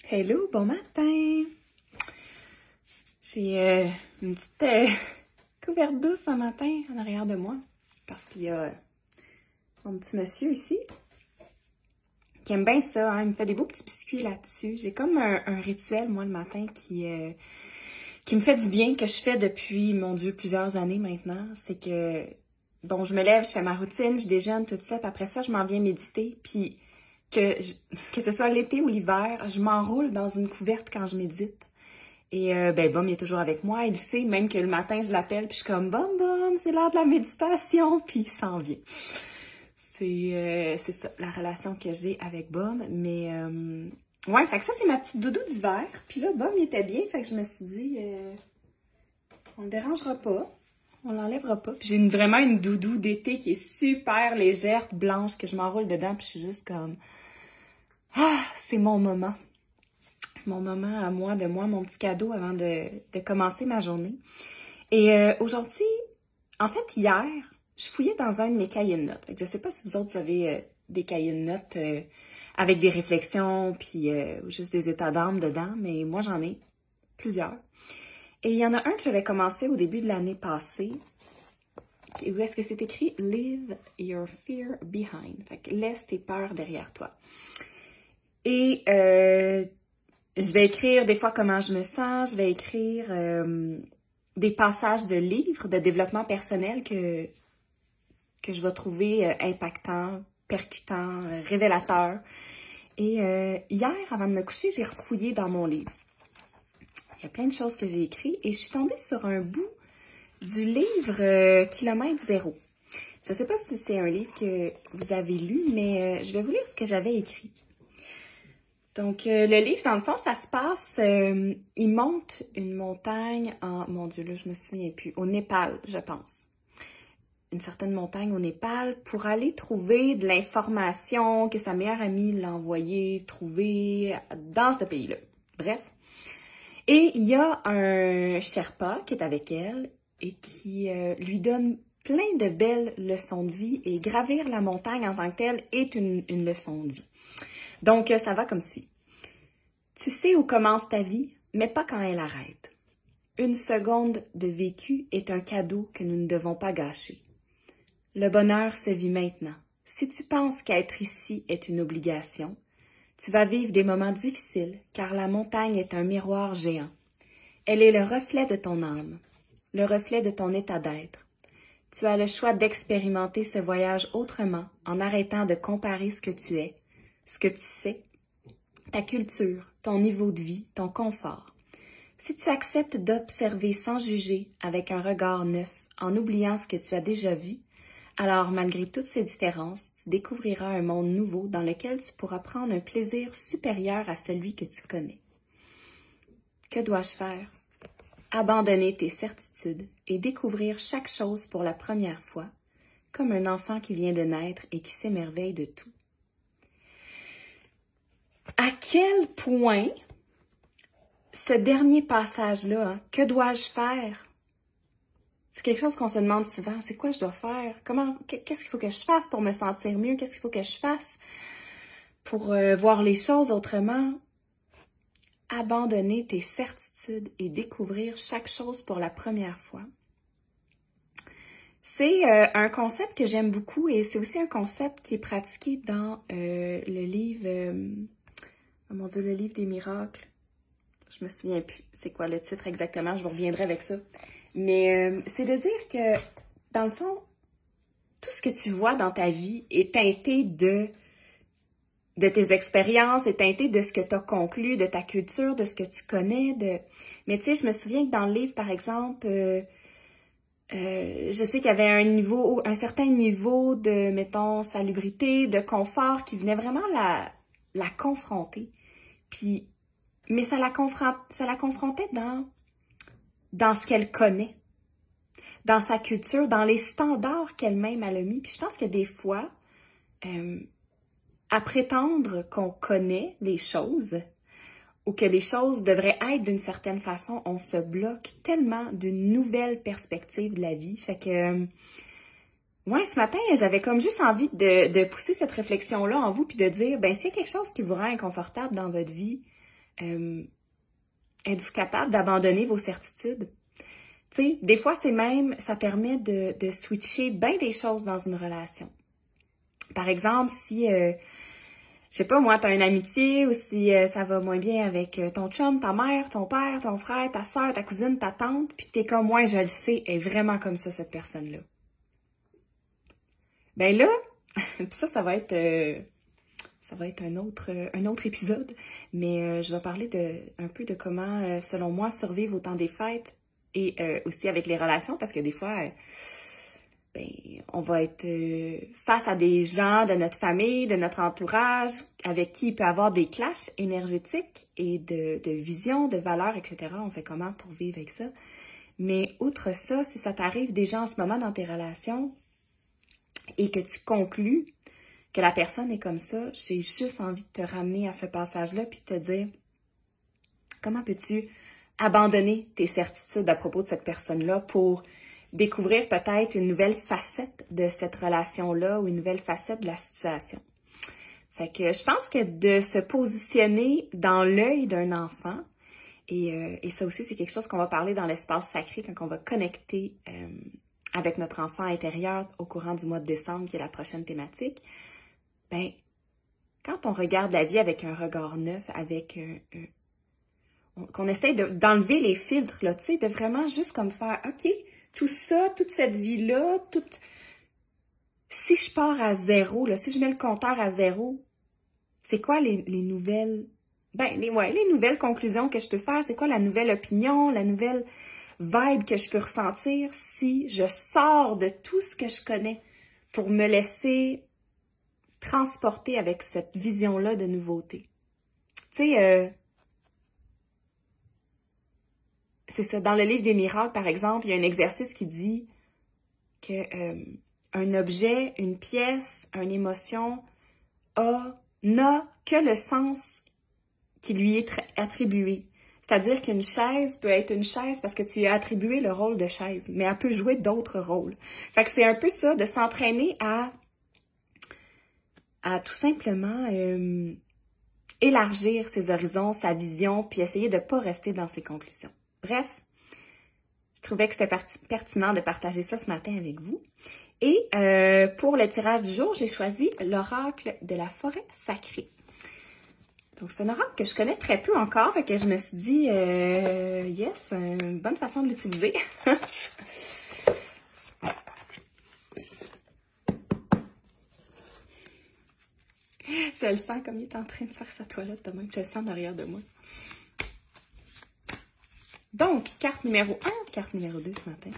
Hello, bon matin! J'ai une petite couverte douce ce matin en arrière de moi parce qu'il y a mon petit monsieur ici qui aime bien ça, hein? Il me fait des beaux petits biscuits là-dessus. J'ai comme un rituel, moi, le matin qui me fait du bien, que je fais depuis, mon Dieu, plusieurs années maintenant. C'est que, bon, je me lève, je fais ma routine, je déjeune, tout ça, puis après ça, je m'en viens méditer, puis que ce soit l'été ou l'hiver, je m'enroule dans une couverte quand je médite. Et ben Bum, il est toujours avec moi. Il sait même que le matin, je l'appelle, puis je suis comme « Bum, c'est l'heure de la méditation », puis il s'en vient. C'est ça, la relation que j'ai avec Bum. Mais ouais, fait que ça, c'est ma petite doudou d'hiver. Puis là, Bum, il était bien, fait que je me suis dit on le dérangera pas, on l'enlèvera pas. Puis j'ai vraiment une doudou d'été qui est super légère, blanche, que je m'enroule dedans, puis je suis juste comme « Ah, c'est mon moment ». Mon moment à moi, mon petit cadeau avant de commencer ma journée. Et aujourd'hui, en fait, hier, je fouillais dans un de mes cahiers de notes. Je ne sais pas si vous autres avez des cahiers de notes avec des réflexions, puis juste des états d'âme dedans, mais moi, j'en ai plusieurs. Et il y en a un que j'avais commencé au début de l'année passée, où est-ce que c'est écrit « Leave your fear behind ». Fait que laisse tes peurs derrière toi. Et je vais écrire des fois comment je me sens, je vais écrire des passages de livres de développement personnel que je vais trouver impactants, percutants, révélateurs. Et hier, avant de me coucher, j'ai refouillé dans mon livre. Il y a plein de choses que j'ai écrites et je suis tombée sur un bout du livre Kilomètre Zéro. Je ne sais pas si c'est un livre que vous avez lu, mais je vais vous lire ce que j'avais écrit. Donc, le livre, dans le fond, ça se passe, il monte une montagne en, mon Dieu, là, je me souviens plus, au Népal, je pense. Une certaine montagne au Népal pour aller trouver de l'information que sa meilleure amie l'a envoyée trouver dans ce pays-là. Bref. Et il y a un Sherpa qui est avec elle et qui lui donne plein de belles leçons de vie et gravir la montagne en tant que telle est une leçon de vie. Donc, ça va comme suit. Tu sais où commence ta vie, mais pas quand elle arrête. Une seconde de vécu est un cadeau que nous ne devons pas gâcher. Le bonheur se vit maintenant. Si tu penses qu'être ici est une obligation, tu vas vivre des moments difficiles car la montagne est un miroir géant. Elle est le reflet de ton âme, le reflet de ton état d'être. Tu as le choix d'expérimenter ce voyage autrement en arrêtant de comparer ce que tu es, ce que tu sais, ta culture, ton niveau de vie, ton confort. Si tu acceptes d'observer sans juger, avec un regard neuf, en oubliant ce que tu as déjà vu, alors malgré toutes ces différences, tu découvriras un monde nouveau dans lequel tu pourras prendre un plaisir supérieur à celui que tu connais. Que dois-je faire? Abandonner tes certitudes et découvrir chaque chose pour la première fois, comme un enfant qui vient de naître et qui s'émerveille de tout. À quel point ce dernier passage-là, hein, que dois-je faire? C'est quelque chose qu'on se demande souvent. C'est quoi je dois faire? Qu'est-ce qu'il faut que je fasse pour me sentir mieux? Qu'est-ce qu'il faut que je fasse pour voir les choses autrement? Abandonner tes certitudes et découvrir chaque chose pour la première fois. C'est un concept que j'aime beaucoup et c'est aussi un concept qui est pratiqué dans le livre... oh mon Dieu, le livre des miracles. Je me souviens plus c'est quoi le titre exactement, je vous reviendrai avec ça. Mais c'est de dire que, dans le fond, tout ce que tu vois dans ta vie est teinté de tes expériences, est teinté de ce que tu as conclu, de ta culture, de ce que tu connais. Mais tu sais, je me souviens que dans le livre, par exemple, je sais qu'il y avait un certain niveau de, mettons, salubrité, de confort qui venait vraiment la confronter. Puis, mais ça la confrontait dans ce qu'elle connaît, dans sa culture, dans les standards qu'elle-même a mis. Puis je pense que des fois, à prétendre qu'on connaît les choses ou que les choses devraient être d'une certaine façon, on se bloque tellement d'une nouvelle perspective de la vie. Fait que, ouais, ce matin, j'avais comme juste envie de pousser cette réflexion-là en vous puis de dire, ben s'il y a quelque chose qui vous rend inconfortable dans votre vie, Êtes-vous capable d'abandonner vos certitudes? Tu sais, des fois, ça permet de switcher bien des choses dans une relation. Par exemple, si, je sais pas moi, t'as une amitié ou si ça va moins bien avec ton chum, ta mère, ton père, ton frère, ta soeur, ta cousine, ta tante, puis t'es comme moi, je le sais, elle est vraiment comme ça, cette personne-là. Ben là, puis ça va être un autre épisode, mais je vais parler un peu de comment, selon moi, survivre au temps des fêtes et aussi avec les relations, parce que des fois, on va être face à des gens de notre famille, de notre entourage, avec qui il peut y avoir des clashs énergétiques et de vision, de valeurs, etc. On fait comment pour vivre avec ça? Mais outre ça, si ça t'arrive déjà en ce moment dans tes relations et que tu conclus que la personne est comme ça, j'ai juste envie de te ramener à ce passage-là puis de te dire comment peux-tu abandonner tes certitudes à propos de cette personne-là pour découvrir peut-être une nouvelle facette de cette relation-là ou une nouvelle facette de la situation. Fait que je pense que de se positionner dans l'œil d'un enfant, et ça aussi c'est quelque chose qu'on va parler dans l'espace sacré quand on va connecter avec notre enfant intérieur au courant du mois de décembre, qui est la prochaine thématique, ben quand on regarde la vie avec un regard neuf, avec qu'on essaye d'enlever les filtres, là, tu sais, de vraiment juste comme faire, OK, tout ça, toute cette vie-là, si je pars à zéro, là, si je mets le compteur à zéro, c'est quoi les nouvelles... les nouvelles conclusions que je peux faire? C'est quoi la nouvelle opinion, la nouvelle vibe que je peux ressentir si je sors de tout ce que je connais pour me laisser transporter avec cette vision-là de nouveauté? Tu sais, c'est ça. Dans le livre des miracles, par exemple, il y a un exercice qui dit que un objet, une pièce, une émotion n'a que le sens qui lui est attribué. C'est-à-dire qu'une chaise peut être une chaise parce que tu lui as attribué le rôle de chaise, mais elle peut jouer d'autres rôles. Fait que c'est un peu ça, de s'entraîner à tout simplement élargir ses horizons, sa vision, puis essayer de ne pas rester dans ses conclusions. Bref, je trouvais que c'était pertinent de partager ça ce matin avec vous. Et pour le tirage du jour, j'ai choisi l'oracle de la forêt sacrée. Donc, c'est un oracle que je connais très peu encore, fait que je me suis dit, yes, une bonne façon de l'utiliser. Je le sens comme il est en train de faire sa toilette de même. Je le sens derrière de moi. Donc, carte numéro 1, carte numéro 2 ce matin.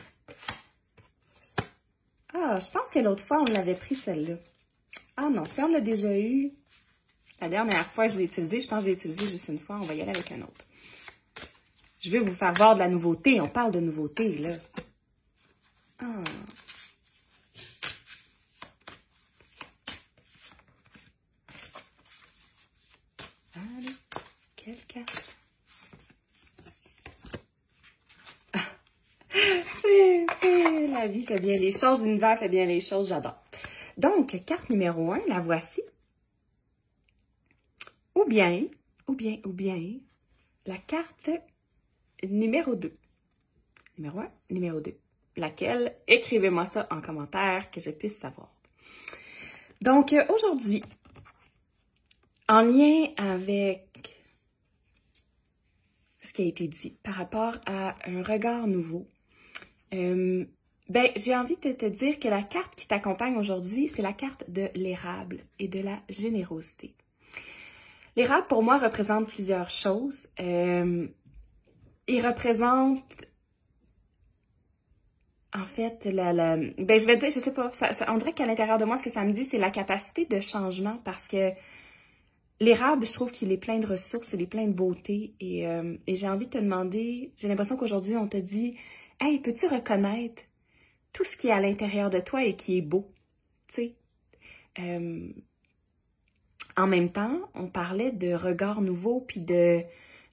Ah, je pense que l'autre fois, on l'avait pris celle-là. Ah non, si on l'a déjà eu, la dernière fois je l'ai utilisé, je pense que je l'ai utilisé juste une fois, on va y aller avec un autre. Je vais vous faire voir de la nouveauté, on parle de nouveauté, là. Ah. Allez, quelle carte? C'est la vie fait bien les choses, l'univers fait bien les choses, j'adore. Donc, carte numéro 1, la voici. Ou bien, la carte numéro 2. Numéro 1, numéro 2. Laquelle? Écrivez-moi ça en commentaire, que je puisse savoir. Donc, aujourd'hui, en lien avec ce qui a été dit par rapport à un regard nouveau, j'ai envie de te dire que la carte qui t'accompagne aujourd'hui, c'est la carte de l'érable et de la générosité. L'érable, pour moi, représente plusieurs choses. Il représente, en fait, je vais dire, je sais pas, on dirait qu'à l'intérieur de moi, ce que ça me dit, c'est la capacité de changement, parce que l'érable, je trouve qu'il est plein de ressources, il est plein de beauté, et j'ai envie de te demander, j'ai l'impression qu'aujourd'hui, on te dit, « Hey, peux-tu reconnaître tout ce qui est à l'intérieur de toi et qui est beau? » Tu sais, en même temps, on parlait de regard nouveau, puis de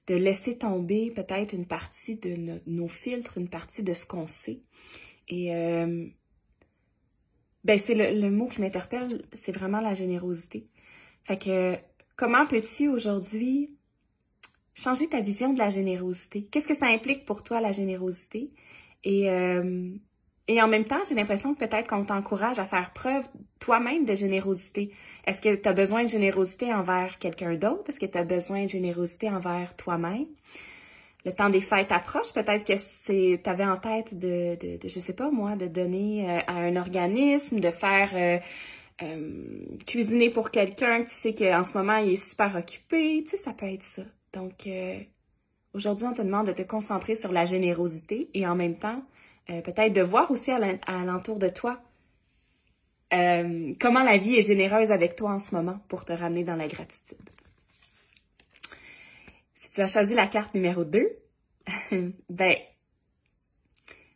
laisser tomber peut-être une partie de nos filtres, une partie de ce qu'on sait. Et c'est le mot qui m'interpelle, c'est vraiment la générosité. Fait que, comment peux-tu aujourd'hui changer ta vision de la générosité. Qu'est-ce que ça implique pour toi, la générosité? Et en même temps, j'ai l'impression que peut-être qu'on t'encourage à faire preuve toi-même de générosité. Est-ce que tu as besoin de générosité envers quelqu'un d'autre? Est-ce que tu as besoin de générosité envers toi-même? Le temps des fêtes approche, peut-être que tu avais en tête de je sais pas moi, de donner à un organisme, de faire cuisiner pour quelqu'un que tu sais qu'en ce moment, il est super occupé. Tu sais, ça peut être ça. Donc, aujourd'hui, on te demande de te concentrer sur la générosité et en même temps, peut-être de voir aussi à l'entour de toi comment la vie est généreuse avec toi en ce moment pour te ramener dans la gratitude. Si tu as choisi la carte numéro 2, ben,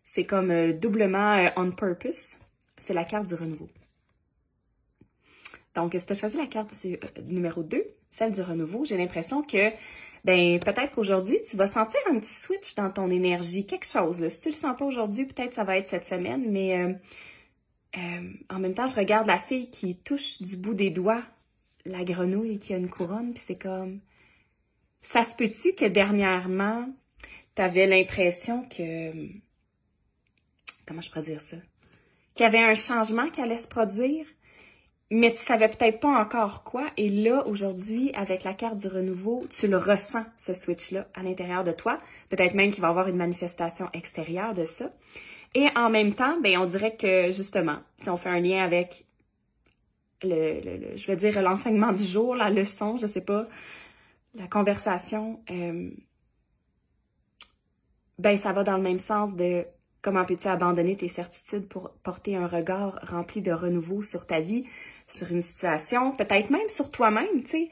c'est comme doublement on purpose. C'est la carte du renouveau. Donc, si tu as choisi la carte numéro 2, celle du renouveau, j'ai l'impression que, ben, peut-être qu'aujourd'hui, tu vas sentir un petit switch dans ton énergie, quelque chose. Là. Si tu le sens pas aujourd'hui, peut-être ça va être cette semaine, mais en même temps, je regarde la fille qui touche du bout des doigts la grenouille qui a une couronne, puis c'est comme... Ça se peut-tu que dernièrement, tu avais l'impression que... Comment je pourrais dire ça? Qu'il y avait un changement qui allait se produire, mais tu savais peut-être pas encore quoi. Et là, aujourd'hui, avec la carte du renouveau, tu le ressens, ce switch-là, à l'intérieur de toi. Peut-être même qu'il va y avoir une manifestation extérieure de ça. Et en même temps, ben, on dirait que, justement, si on fait un lien avec je veux dire, l'enseignement du jour, la leçon, je sais pas, la conversation, ben, ça va dans le même sens de comment peux-tu abandonner tes certitudes pour porter un regard rempli de renouveau sur ta vie, sur une situation, peut-être même sur toi-même, tu sais.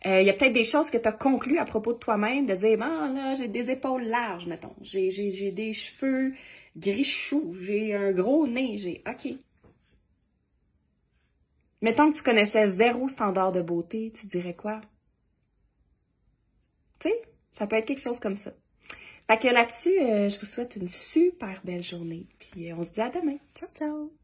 Il y a peut-être des choses que tu as conclues à propos de toi-même, de dire, bon, là, j'ai des épaules larges, mettons, j'ai des cheveux gris chou, j'ai un gros nez, OK. Mettons que tu connaissais 0 standard de beauté, tu dirais quoi? Tu sais, ça peut être quelque chose comme ça. Fait que là-dessus, je vous souhaite une super belle journée. Puis on se dit à demain. Ciao, ciao!